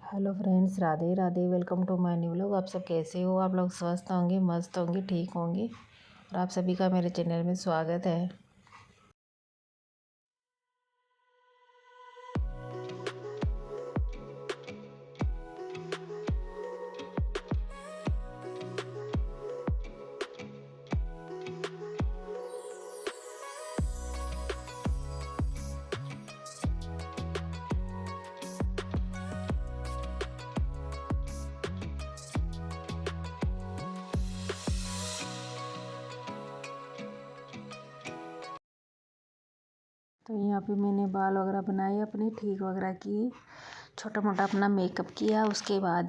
Hello friends, Radhe Radhe. Welcome to my new vlog. आप सब कैसे हो? आप लोग स्वस्थ होंगे, मस्त होंगे, ठीक होंगे। और आप सभी का मेरे चैनल में स्वागत है। तो यहाँ पे मैंने बाल वगैरह बनाए, अपने ठीक वगैरह किए, छोटा मोटा अपना मेकअप किया। उसके बाद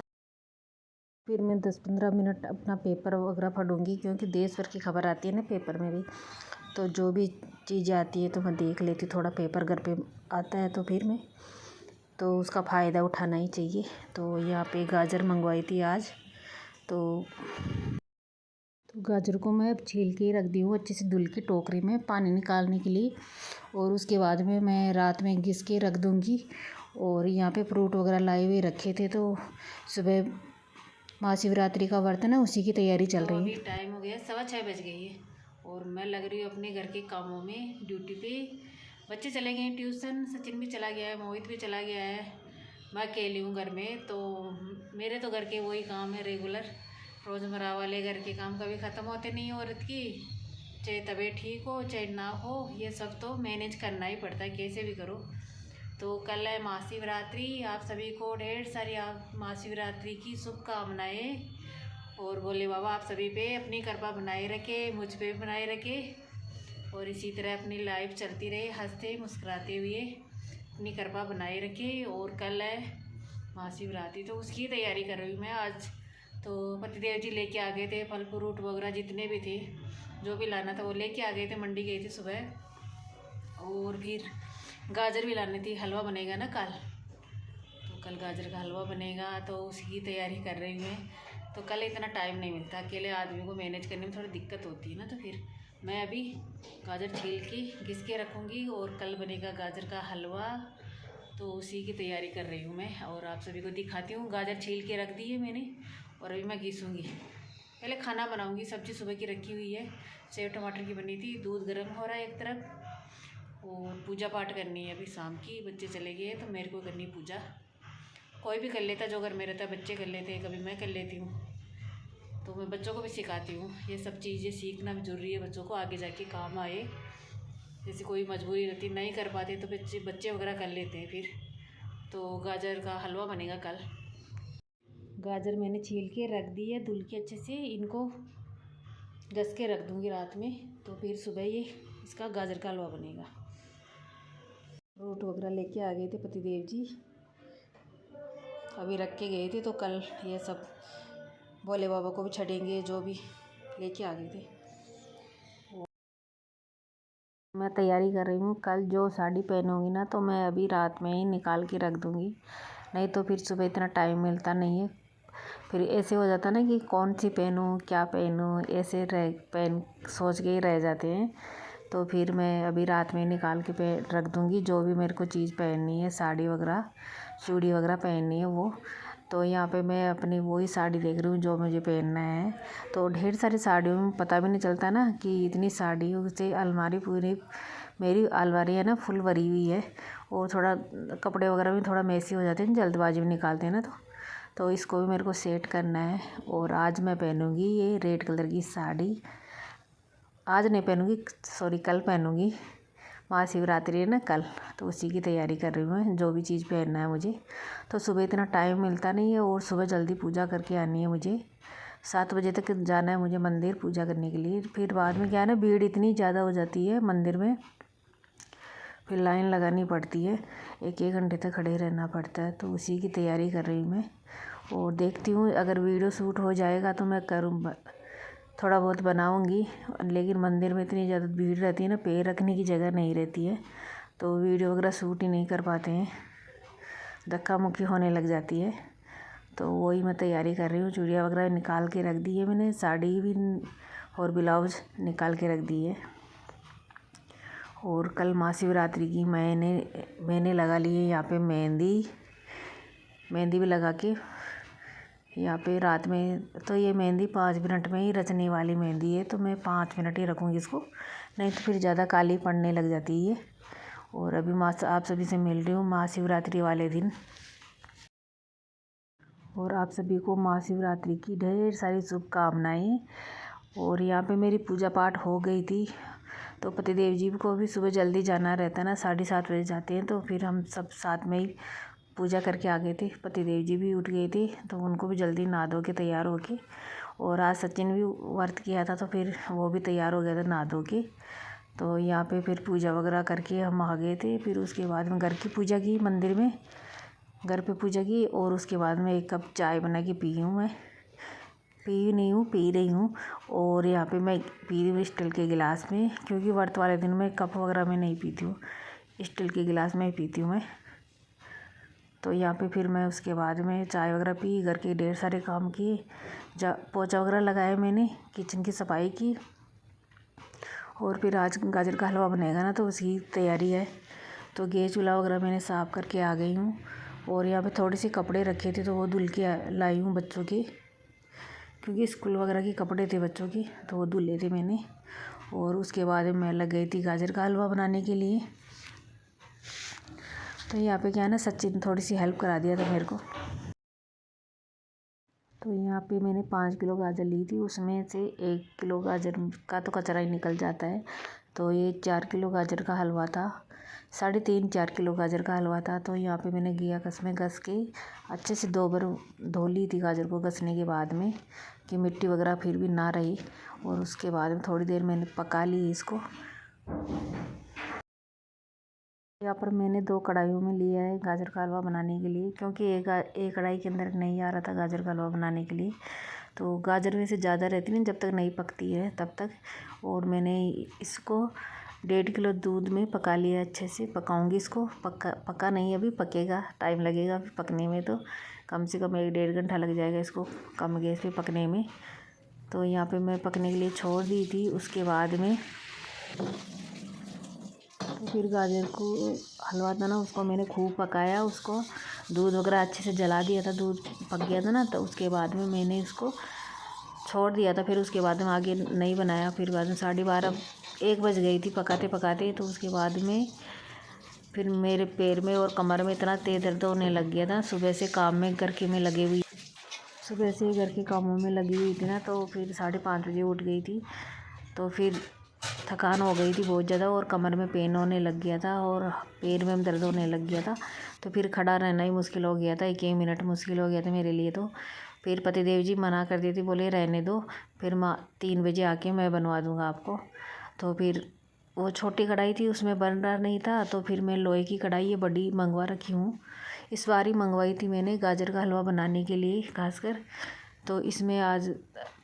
फिर मैं 10-15 मिनट अपना पेपर वगैरह पढ़ूँगी, क्योंकि देश भर की खबर आती है ना पेपर में भी। तो जो भी चीज़ें आती है तो मैं देख लेती, थोड़ा पेपर घर पे आता है तो फिर मैं तो उसका फ़ायदा उठाना ही चाहिए। तो यहाँ पे गाजर मंगवाई थी आज। तो गाजर को मैं अब छील के रख दी हूँ अच्छे से, धुल की टोकरी में पानी निकालने के लिए। और उसके बाद में मैं रात में घिस के रख दूँगी। और यहाँ पे फ्रूट वगैरह लाए हुए रखे थे, तो सुबह महाशिवरात्रि का व्रत है ना, उसी की तैयारी चल रही है। अभी टाइम हो गया, 6:15 बज गई है और मैं लग रही हूँ अपने घर के कामों में, ड्यूटी पे। बच्चे चले गए हैं ट्यूशन, सचिन भी चला गया है, मोहित भी चला गया है। मैं अकेली हूँ घर में। तो मेरे तो घर के वही काम है रेगुलर, रोज़मर्रा वाले घर के काम कभी ख़त्म होते नहीं औरत की। चाहे तबीयत ठीक हो चाहे ना हो, ये सब तो मैनेज करना ही पड़ता है, कैसे भी करो। तो कल है महाशिवरात्रि। आप सभी को ढेर सारी आप महाशिवरात्रि की शुभकामनाएँ। और भोले बाबा आप सभी पे अपनी कृपा बनाए रखे, मुझ पे भी बनाए रखे। और इसी तरह अपनी लाइफ चलती रहे, हंसते मुस्कुराते हुए अपनी कृपा बनाए रखे। और कल है महाशिवरात्रि, तो उसकी तैयारी कर रही हूँ मैं आज। तो पतिदेव जी लेके आ गए थे फल फ्रूट वगैरह जितने भी थे, जो भी लाना था वो लेके आ गए थे। मंडी गए थे सुबह। और फिर गाजर भी लानी थी, हलवा बनेगा ना कल। तो कल गाजर का हलवा बनेगा, तो उसकी तैयारी कर रही हूँ मैं। तो कल इतना टाइम नहीं मिलता, अकेले आदमी को मैनेज करने में थोड़ी दिक्कत होती है ना। तो फिर मैं अभी गाजर छील के घिस के रखूँगी और कल बनेगा गाजर का हलवा। तो उसी की तैयारी कर रही हूँ मैं और आप सभी को दिखाती हूँ। गाजर छील के रख दी है मैंने और अभी मैं घिसूँगी। पहले खाना बनाऊँगी, सब्ज़ी सुबह की रखी हुई है, सेव टमाटर की बनी थी, दूध गर्म हो रहा है एक तरफ। और पूजा पाठ करनी है अभी शाम की, बच्चे चले गए तो मेरे को करनी पूजा। कोई भी कर लेता, जो घर में रहता है बच्चे कर लेते हैं, कभी मैं कर लेती हूँ। तो मैं बच्चों को भी सिखाती हूँ, ये सब चीज़ें सीखना भी ज़रूरी है, बच्चों को आगे जाके काम आए। जैसे कोई मजबूरी रहती नहीं कर पाते तो बच्चे बच्चे वगैरह कर लेते हैं फिर। तो गाजर का हलवा बनेगा कल। गाजर मैंने छील के रख दी है, धुल के अच्छे से, इनको घस के रख दूँगी रात में। तो फिर सुबह ये इसका गाजर का हलवा बनेगा। फ्रूट वगैरह लेके आ गए थे पतिदेव जी, अभी रख के गए थे। तो कल ये सब भोले बाबा को भी छड़ेंगे, जो भी लेके आ गए थे। मैं तैयारी कर रही हूँ, कल जो साड़ी पहनूँगी ना, तो मैं अभी रात में ही निकाल के रख दूँगी, नहीं तो फिर सुबह इतना टाइम मिलता नहीं है। फिर ऐसे हो जाता ना कि कौन सी पहनूँ क्या पहनूँ, ऐसे रह पहन सोच के ही रह जाते हैं। तो फिर मैं अभी रात में निकाल के रख दूँगी, जो भी मेरे को चीज़ पहननी है, साड़ी वगैरह चूड़ी वगैरह पहननी है वो। तो यहाँ पे मैं अपनी वही साड़ी देख रही हूँ जो मुझे पहनना है। तो ढेर सारी साड़ियों में पता भी नहीं चलता ना कि इतनी साड़ियों से अलमारी पूरी, मेरी अलमारी है ना फुल भरी हुई है। और थोड़ा कपड़े वगैरह भी थोड़ा मैसी हो जाते हैं, जल्दबाजी में निकालते हैं ना। तो इसको भी मेरे को सेट करना है। और आज मैं पहनूँगी ये रेड कलर की साड़ी। आज नहीं पहनूँगी, सॉरी, कल पहनूँगी। महाशिवरात्रि है ना कल, तो उसी की तैयारी कर रही हूँ मैं, जो भी चीज़ पहनना है मुझे। तो सुबह इतना टाइम मिलता नहीं है और सुबह जल्दी पूजा करके आनी है मुझे। 7 बजे तक जाना है मुझे मंदिर पूजा करने के लिए। फिर बाद में क्या है ना, भीड़ इतनी ज़्यादा हो जाती है मंदिर में, फिर लाइन लगानी पड़ती है, 1-1 घंटे तक खड़े रहना पड़ता है। तो उसी की तैयारी कर रही हूँ मैं। और देखती हूँ अगर वीडियो शूट हो जाएगा तो मैं करूँ, थोड़ा बहुत बनाऊँगी। लेकिन मंदिर में इतनी ज़्यादा भीड़ रहती है ना, पैर रखने की जगह नहीं रहती है, तो वीडियो वगैरह शूट ही नहीं कर पाते हैं, धक्का मुक्की होने लग जाती है। तो वही मैं तैयारी कर रही हूँ। चूड़ियाँ वगैरह निकाल के रख दी है मैंने, साड़ी भी और ब्लाउज निकाल के रख दी है। और कल महाशिवरात्रि की मैंने लगा ली है यहाँ पे मेहंदी। मेहंदी भी लगा के यहाँ पे रात में। तो ये मेहंदी 5 मिनट में ही रचने वाली मेहंदी है, तो मैं 5 मिनट ही रखूँगी इसको, नहीं तो फिर ज़्यादा काली पड़ने लग जाती है ये। और अभी आप सभी से मिल रही हूँ महाशिवरात्रि वाले दिन, और आप सभी को महाशिवरात्रि की ढेर सारी शुभकामनाएँ। और यहाँ पे मेरी पूजा पाठ हो गई थी, तो पतिदेव जी को भी सुबह जल्दी जाना रहता है ना, 7:30 बजे जाते हैं, तो फिर हम सब साथ में ही पूजा करके आ गए थे। पतिदेव जी भी उठ गए थे, तो उनको भी जल्दी नहा धो के तैयार हो के। और आज सचिन भी व्रत किया था, तो फिर वो भी तैयार हो गया था नहा धो के। तो यहाँ पे फिर पूजा वगैरह करके हम आ गए थे। फिर उसके बाद में घर की पूजा की, मंदिर में घर पे पूजा की, और उसके बाद में 1 कप चाय बना के पी हूँ। मैं पी रही हूँ। और यहाँ पे मैं पी रही हूँ स्टील के गिलास में, क्योंकि व्रत वाले दिन मैं कप वगैरह में नहीं पीती हूँ, स्टील के गिलास में ही पीती हूँ मैं। तो यहाँ पे फिर मैं उसके बाद में चाय वगैरह पी, घर के ढेर सारे काम किए, पोछा वगैरह लगाया मैंने, किचन की सफाई की। और फिर आज गाजर का हलवा बनेगा ना, तो उसकी तैयारी है। तो गैस चूल्हा वगैरह मैंने साफ़ करके आ गई हूँ। और यहाँ पे थोड़े से कपड़े रखे थे, तो वो धुल के लाई हूँ बच्चों के, क्योंकि स्कूल वगैरह के कपड़े थे बच्चों के, तो वो धुले थे मैंने। और उसके बाद मैं लग गई थी गाजर का हलवा बनाने के लिए। तो यहाँ पे क्या है ना, सचिन थोड़ी सी हेल्प करा दिया था मेरे को। तो यहाँ पे मैंने 5 किलो गाजर ली थी, उसमें से 1 किलो गाजर का तो कचरा ही निकल जाता है। तो ये 4 किलो गाजर का हलवा था, 3.5-4 किलो गाजर का हलवा था। तो यहाँ पे मैंने घस में घस के अच्छे से 2 बार धो ली थी गाजर को, घसने के बाद में, कि मिट्टी वगैरह फिर भी ना रही। और उसके बाद में थोड़ी देर मैंने पका ली इसको। यहाँ पर मैंने 2 कढ़ाइयों में लिया है गाजर का हलवा बनाने के लिए, क्योंकि एक कढ़ाई के अंदर नहीं आ रहा था गाजर का हलवा बनाने के लिए। तो गाजर वैसे ज़्यादा रहती नहीं, जब तक नहीं पकती है तब तक। और मैंने इसको 1.5 किलो दूध में पका लिया, अच्छे से पकाऊंगी इसको। पका नहीं, अभी पकेगा, टाइम लगेगा अभी पकने में, तो कम से कम 1-1.5 घंटा लग जाएगा इसको कम गैस पे पकने में। तो यहाँ पे मैं पकने के लिए छोड़ दी थी। उसके बाद में तो फिर गाजर को हलवा था ना, उसको मैंने खूब पकाया, उसको दूध वगैरह अच्छे से जला दिया था, दूध पक गया था ना। तो उसके बाद में मैंने इसको छोड़ दिया था। फिर उसके बाद में आगे नहीं बनाया। फिर बाद में 12:30-1 बज गई थी पकाते पकाते। तो उसके बाद में फिर मेरे पैर में और कमर में इतना तेज दर्द होने लग गया था। सुबह से काम में घर के में लगे हुई सुबह से घर के कामों में लगी हुई थी ना, तो फिर 5:30 बजे उठ गई थी। तो फिर थकान हो गई थी बहुत ज़्यादा, और कमर में पेन होने लग गया था, और पैर में दर्द होने लग गया था। तो फिर खड़ा रहना ही मुश्किल हो गया था, 1 मिनट मुश्किल हो गया था मेरे लिए। तो फिर पतिदेव जी मना कर देती, बोले रहने दो, फिर 3 बजे आके मैं बनवा दूँगा आपको। तो फिर वो छोटी कढ़ाई थी, उसमें बन रहा नहीं था। तो फिर मैं लोहे की कढ़ाई ये बड़ी मंगवा रखी हूँ, इस बार ही मंगवाई थी मैंने गाजर का हलवा बनाने के लिए खासकर। तो इसमें आज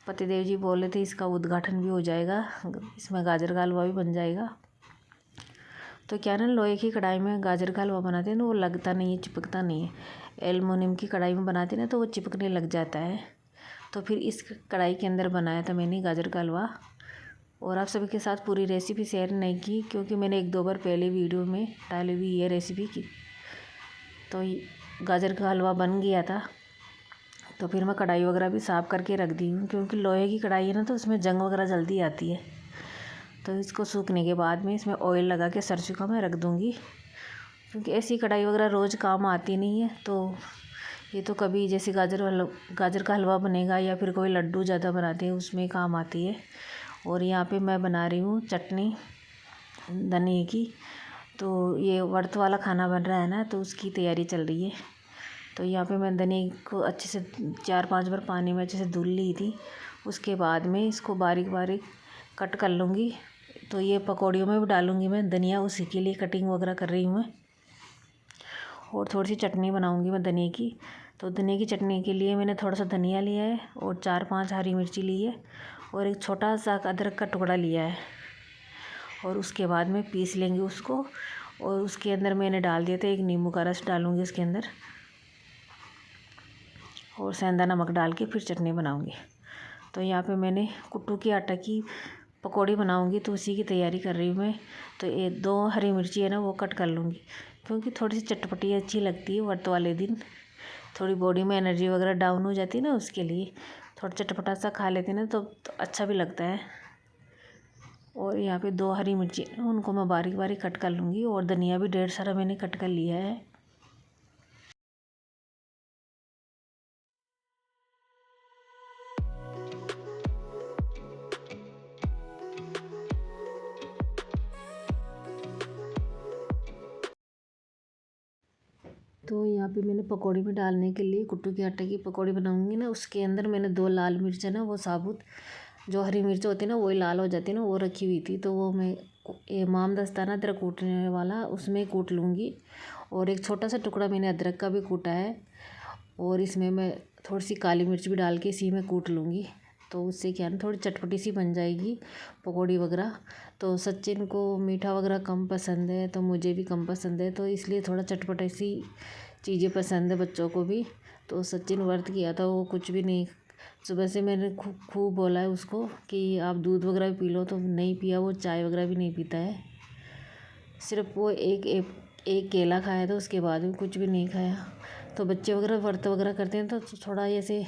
पतिदेव जी बोले थे इसका उद्घाटन भी हो जाएगा, इसमें गाजर का हलवा भी बन जाएगा। तो क्या ना, लोहे की कढ़ाई में गाजर का हलवा बनाते हैं तो वो लगता नहीं है, चिपकता नहीं है। एल्युमिनियम की कढ़ाई में बनाते हैं ना, तो वो चिपकने लग जाता है। तो फिर इस कढ़ाई के अंदर बनाया था मैंने गाजर का हलवा। और आप सभी के साथ पूरी रेसिपी शेयर नहीं की, क्योंकि मैंने 1-2 बार पहले वीडियो में डाली हुई ये रेसिपी की। तो गाजर का हलवा बन गया था। तो फिर मैं कढ़ाई वगैरह भी साफ़ करके रख दी हूँ, क्योंकि लोहे की कढ़ाई है ना, तो उसमें जंग वगैरह जल्दी आती है। तो इसको सूखने के बाद में इसमें ऑयल लगा के सरसों का मैं रख दूँगी, क्योंकि ऐसी कढ़ाई वगैरह रोज़ काम आती नहीं है। तो ये तो कभी जैसे गाजर का हलवा बनेगा, या फिर कोई लड्डू ज़्यादा बनाते हैं उसमें काम आती है। और यहाँ पे मैं बना रही हूँ चटनी धनिए की। तो ये व्रत वाला खाना बन रहा है ना, तो उसकी तैयारी चल रही है। तो यहाँ पे मैं धनिए को अच्छे से 4-5 बार पानी में अच्छे से धुल ली थी। उसके बाद में इसको बारीक बारीक कट कर लूँगी। तो ये पकौड़ियों में भी डालूँगी मैं धनिया, उसी के लिए कटिंग वगैरह कर रही हूँ मैं। और थोड़ी सी चटनी बनाऊँगी मैं धनिए की। तो धनिए की चटनी के लिए मैंने थोड़ा सा धनिया लिया है, और 4-5 हरी मिर्ची ली है, और एक छोटा सा अदरक का टुकड़ा लिया है। और उसके बाद में पीस लेंगे उसको। और उसके अंदर मैंने डाल दिया था 1 नींबू का रस डालूँगी इसके अंदर, और सेंधा नमक डाल के फिर चटनी बनाऊँगी। तो यहाँ पे मैंने कुट्टू की आटा की पकौड़ी बनाऊँगी, तो उसी की तैयारी कर रही हूँ मैं। तो ये 2 हरी मिर्ची है ना, वो कट कर लूँगी, क्योंकि थोड़ी सी चटपटी अच्छी लगती है व्रत वाले दिन। थोड़ी बॉडी में एनर्जी वगैरह डाउन हो जाती है ना, उसके लिए थोड़ा चटपटा सा खा लेते हैं ना तो अच्छा भी लगता है। और यहाँ पे 2 हरी मिर्ची उनको मैं बारीक बारीक कट कर लूँगी, और धनिया भी ढेर सारा मैंने कट कर लिया है। तो यहाँ पे मैंने पकौड़ी में डालने के लिए कुट्टू के आटे की पकौड़ी बनाऊंगी ना, उसके अंदर मैंने 2 लाल मिर्च है ना, वो साबुत जो हरी मिर्च होती है ना, वही लाल हो जाती है ना, वो रखी हुई थी। तो वो मैं इमाम दस्ताना अदरक कूटने वाला उसमें कूट लूँगी। और एक छोटा सा टुकड़ा मैंने अदरक का भी कूटा है, और इसमें मैं थोड़ी सी काली मिर्च भी डाल के इसी में कूट लूँगी। तो उससे क्या है ना, थोड़ी चटपटी सी बन जाएगी पकौड़ी वगैरह। तो सचिन को मीठा वगैरह कम पसंद है, तो मुझे भी कम पसंद है, तो इसलिए थोड़ा चटपटी सी चीज़ें पसंद है बच्चों को भी। तो सचिन व्रत किया था, वो कुछ भी नहीं, सुबह से मैंने खूब बोला है उसको कि आप दूध वगैरह भी पी लो, तो नहीं पिया। वो चाय वगैरह भी नहीं पीता है, सिर्फ वो एक केला खाया था, उसके बाद में कुछ भी नहीं खाया। तो बच्चे वगैरह व्रत वगैरह करते हैं तो थोड़ा ऐसे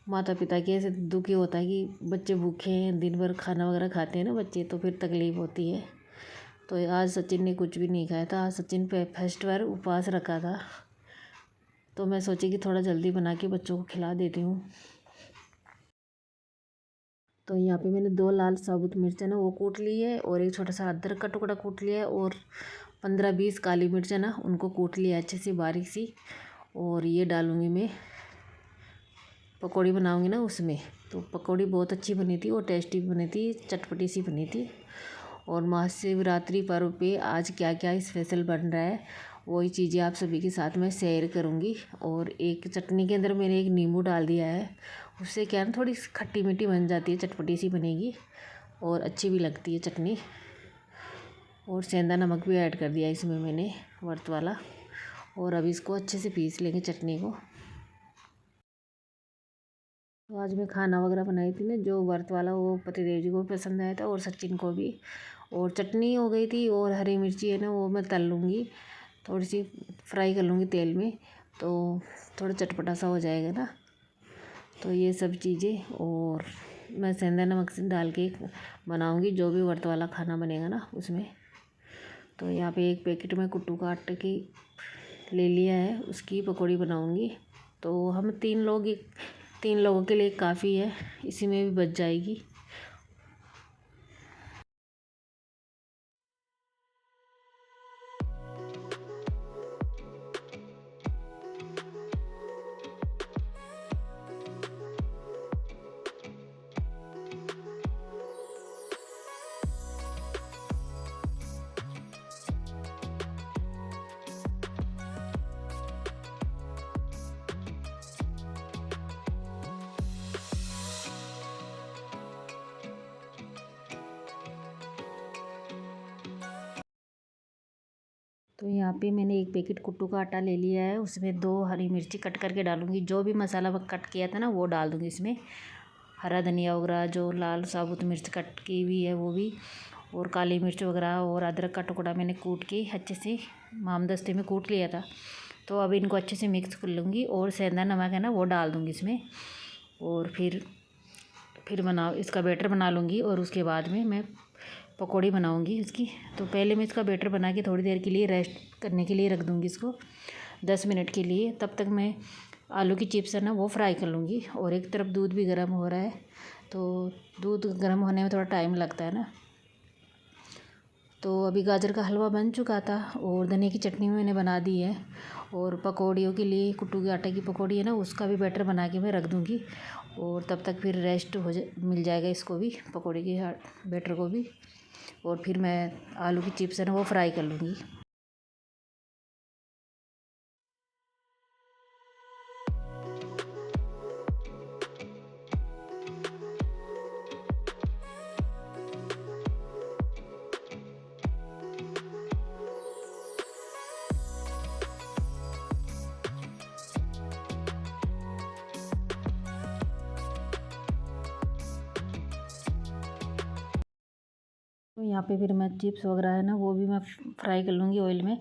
माता पिता के ऐसे दुखी होता है कि बच्चे भूखे हैं, दिन भर खाना वगैरह खाते हैं ना बच्चे, तो फिर तकलीफ़ होती है। तो आज सचिन ने कुछ भी नहीं खाया था। आज सचिन पे फर्स्ट बार उपवास रखा था, तो मैं सोची कि थोड़ा जल्दी बना के बच्चों को खिला देती हूँ। तो यहाँ पे मैंने 2 लाल साबुत मिर्च है ना, वो कूट ली है, और एक छोटा सा अदरक का टुकड़ा कूट लिया है, और 15-20 काली मिर्च है ना, उनको कूट लिया अच्छे से बारीक सी। और ये डालूँगी मैं पकौड़ी बनाऊँगी ना उसमें। तो पकौड़ी बहुत अच्छी बनी थी और टेस्टी भी बनी थी, चटपटी सी बनी थी। और महाशिवरात्रि पर्व पे आज क्या क्या स्पेशल बन रहा है, वही चीज़ें आप सभी के साथ मैं शेयर करूँगी। और एक चटनी के अंदर मैंने एक नींबू डाल दिया है, उससे क्या है ना, थोड़ी खट्टी मीठी बन जाती है, चटपटी सी बनेगी और अच्छी भी लगती है चटनी। और सेंधा नमक भी ऐड कर दिया इसमें मैंने व्रत वाला। और अब इसको अच्छे से पीस लेंगे चटनी को। तो आज मैं खाना वगैरह बनाई थी ना, जो व्रत वाला, वो पतिदेव जी को भी पसंद आया था और सचिन को भी। और चटनी हो गई थी, और हरी मिर्ची है ना, वो मैं तल लूँगी, थोड़ी सी फ्राई कर लूँगी तेल में, तो थोड़ा चटपटा सा हो जाएगा ना। तो ये सब चीज़ें, और मैं सेंधा नमक से डाल के बनाऊँगी जो भी व्रत वाला खाना बनेगा ना उसमें। तो यहाँ पे एक पैकेट में कुट्टू का आटे की ले लिया है, उसकी पकौड़ी बनाऊँगी। तो हम 3 लोगों के लिए काफ़ी है, इसी में भी बच जाएगी। तो यहाँ पे मैंने एक पैकेट कुट्टू का आटा ले लिया है, उसमें 2 हरी मिर्ची कट करके डालूँगी। जो भी मसाला कट किया था ना, वो डाल दूँगी इसमें। हरा धनिया वगैरह, जो लाल साबुत मिर्च कट की हुई है वो भी, और काली मिर्च वगैरह, और अदरक का टुकड़ा मैंने कूट के अच्छे से मामदस्ते में कूट लिया था। तो अब इनको अच्छे से मिक्स कर लूँगी, और सेंधा नमक है ना, वो डाल दूँगी इसमें। और फिर इसका बैटर बना लूँगी, और उसके बाद में मैं पकौड़ी बनाऊँगी इसकी। तो पहले मैं इसका बैटर बना के थोड़ी देर के लिए रेस्ट करने के लिए रख दूँगी इसको, 10 मिनट के लिए। तब तक मैं आलू की चिप्स है ना, वो फ्राई कर लूँगी। और एक तरफ दूध भी गर्म हो रहा है, तो दूध गर्म होने में थोड़ा टाइम लगता है ना। तो अभी गाजर का हलवा बन चुका था, और धनिया की चटनी मैंने बना दी है। और पकौड़ियों के लिए कुट्टू के आटे की पकौड़ी है ना, उसका भी बैटर बना के मैं रख दूँगी। और तब तक फिर रेस्ट मिल जाएगा इसको भी, पकौड़ी के बैटर को भी। और फिर मैं आलू की चिप्स है ना, वो फ्राई कर लूँगी। तो यहाँ पे फिर मैं चिप्स वगैरह है ना, वो भी मैं फ्राई कर लूँगी ऑयल में।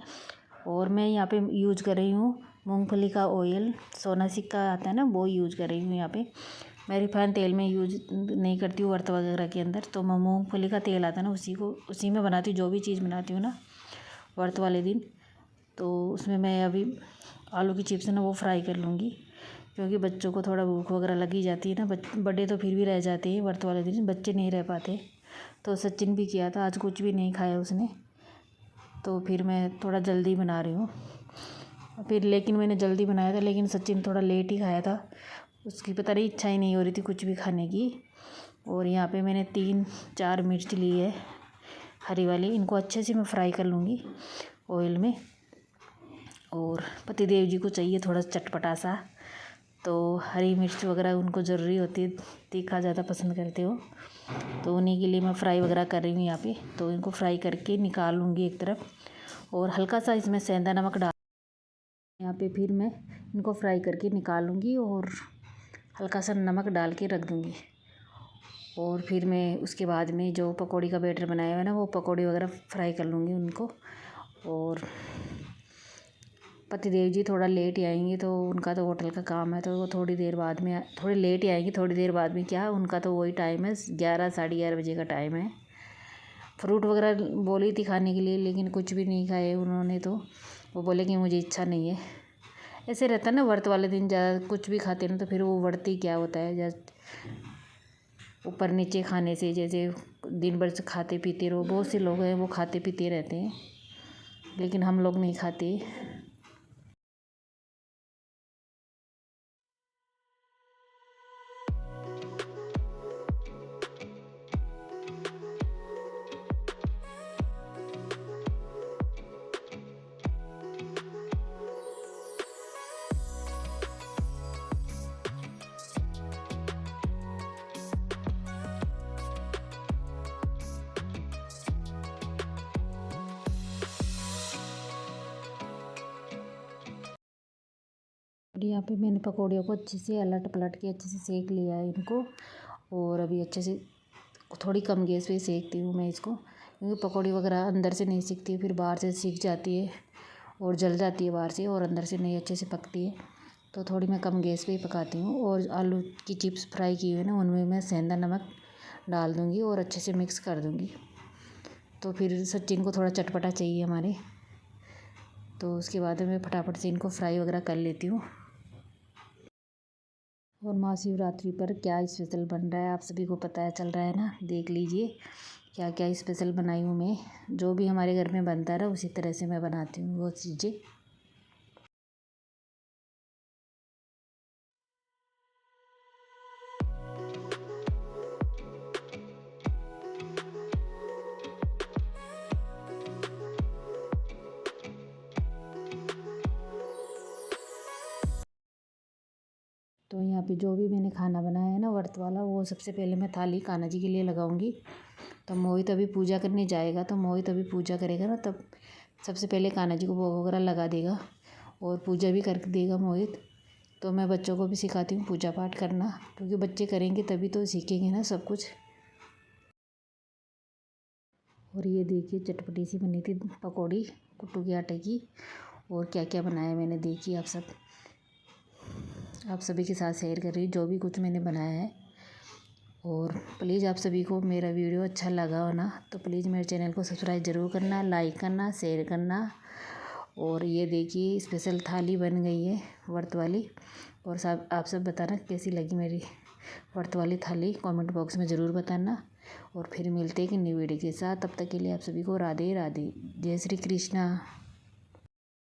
और मैं यहाँ पे यूज कर रही हूँ मूंगफली का ऑयल सोनासिक का आता है ना, वो यूज कर रही हूँ यहाँ पे। मैं रिफाइंड तेल में यूज नहीं करती हूँ व्रत वगैरह के अंदर। तो मैं मूंगफली का तेल आता है ना, उसी में बनाती हूँ जो भी चीज़ बनाती हूँ ना व्रत वाले दिन। तो उसमें मैं अभी आलू की चिप्स है ना वो फ्राई कर लूँगी, क्योंकि बच्चों को थोड़ा भूख वगैरह लगी जाती है ना। बड़े तो फिर भी रह जाते हैं व्रत वाले दिन, बच्चे नहीं रह पाते। तो सचिन भी किया था, आज कुछ भी नहीं खाया उसने। तो फिर मैं थोड़ा जल्दी बना रही हूँ फिर, लेकिन मैंने जल्दी बनाया था, लेकिन सचिन थोड़ा लेट ही खाया था। उसकी पता नहीं इच्छा ही नहीं हो रही थी कुछ भी खाने की। और यहाँ पे मैंने 3-4 मिर्च ली है हरी वाली, इनको अच्छे से मैं फ्राई कर लूँगी ऑयल में। और पतिदेव जी को चाहिए थोड़ा चटपटा सा, तो हरी मिर्च वगैरह उनको ज़रूरी होती है, तीखा ज़्यादा पसंद करते हो। तो उन्हीं के लिए मैं फ्राई वगैरह कर रही हूँ यहाँ पे। तो इनको फ्राई करके निकाल लूँगी एक तरफ, और हल्का सा इसमें सेंधा नमक डाल यहाँ पे। फिर मैं इनको फ्राई करके निकाल लूँगी और हल्का सा नमक डाल के रख दूँगी। और फिर मैं उसके बाद में जो पकौड़ी का बैटर बनाया हुआ है ना, वो पकौड़ी वगैरह फ्राई कर लूँगी उनको। और पतिदेव जी थोड़ा लेट ही आएंगे, तो उनका तो होटल का काम है, तो वो थोड़ी देर बाद में, थोड़ी लेट ही आएंगे। थोड़ी देर बाद में क्या, उनका तो वही टाइम है, 11-11:30 बजे का टाइम है। फ्रूट वगैरह बोली थी खाने के लिए, लेकिन कुछ भी नहीं खाए उन्होंने। तो वो बोले कि मुझे इच्छा नहीं है। ऐसे रहता है ना व्रत वाले दिन, ज़्यादा कुछ भी खाते ना तो फिर वो व्रत ही क्या होता है, जस्ट ऊपर नीचे खाने से। जैसे दिन भर से खाते पीते रहो, बहुत से लोग हैं वो खाते पीते रहते हैं, लेकिन हम लोग नहीं खाते। और यहाँ पे मैंने पकौड़ियों को अच्छे से अलट पलट के अच्छे से सेक लिया है इनको। और अभी अच्छे से थोड़ी कम गैस पे सेकती हूँ मैं इसको, क्योंकि पकौड़ी वगैरह अंदर से नहीं सिकती, फिर बाहर से सिक जाती है और जल जाती है बाहर से, और अंदर से नहीं अच्छे से पकती है। तो थोड़ी मैं कम गैस पे ही पकाती हूँ। और आलू की चिप्स फ्राई की हुई है ना, उनमें मैं सेंधा नमक डाल दूँगी और अच्छे से मिक्स कर दूँगी। तो फिर सचिन को थोड़ा चटपटा चाहिए हमारे, तो उसके बाद मैं फटाफट से इनको फ्राई वगैरह कर लेती हूँ। और महाशिवरात्रि पर क्या स्पेशल बन रहा है आप सभी को पता है, चल रहा है ना, देख लीजिए क्या क्या स्पेशल बनाई हूँ मैं। जो भी हमारे घर में बनता है ना, उसी तरह से मैं बनाती हूँ वो चीज़ें। तो यहाँ पे जो भी मैंने खाना बनाया है ना व्रत वाला, वो सबसे पहले मैं थाली कान्हा जी के लिए लगाऊंगी। तो मोहित अभी पूजा करने जाएगा, तो मोहित अभी पूजा करेगा ना, तब सबसे पहले कान्हा जी को भोग वगैरह लगा देगा और पूजा भी कर देगा मोहित। तो मैं बच्चों को भी सिखाती हूँ पूजा पाठ करना, क्योंकि बच्चे करेंगे तभी तो सीखेंगे ना सब कुछ। और ये देखिए चटपटी सी बनी थी पकौड़ी कुट्टू के आटे की। और क्या क्या बनाया मैंने, देखिए आप सभी के साथ शेयर कर रही हूँ जो भी कुछ मैंने बनाया है। और प्लीज़ आप सभी को मेरा वीडियो अच्छा लगा हो ना, तो प्लीज़ मेरे चैनल को सब्सक्राइब ज़रूर करना, लाइक करना, शेयर करना। और ये देखिए स्पेशल थाली बन गई है व्रत वाली। और सब आप सब बताना कैसी लगी मेरी व्रत वाली थाली, कमेंट बॉक्स में ज़रूर बताना। और फिर मिलते हैं कि न्यू वीडियो के साथ, तब तक के लिए आप सभी को राधे राधे, जय श्री कृष्णा।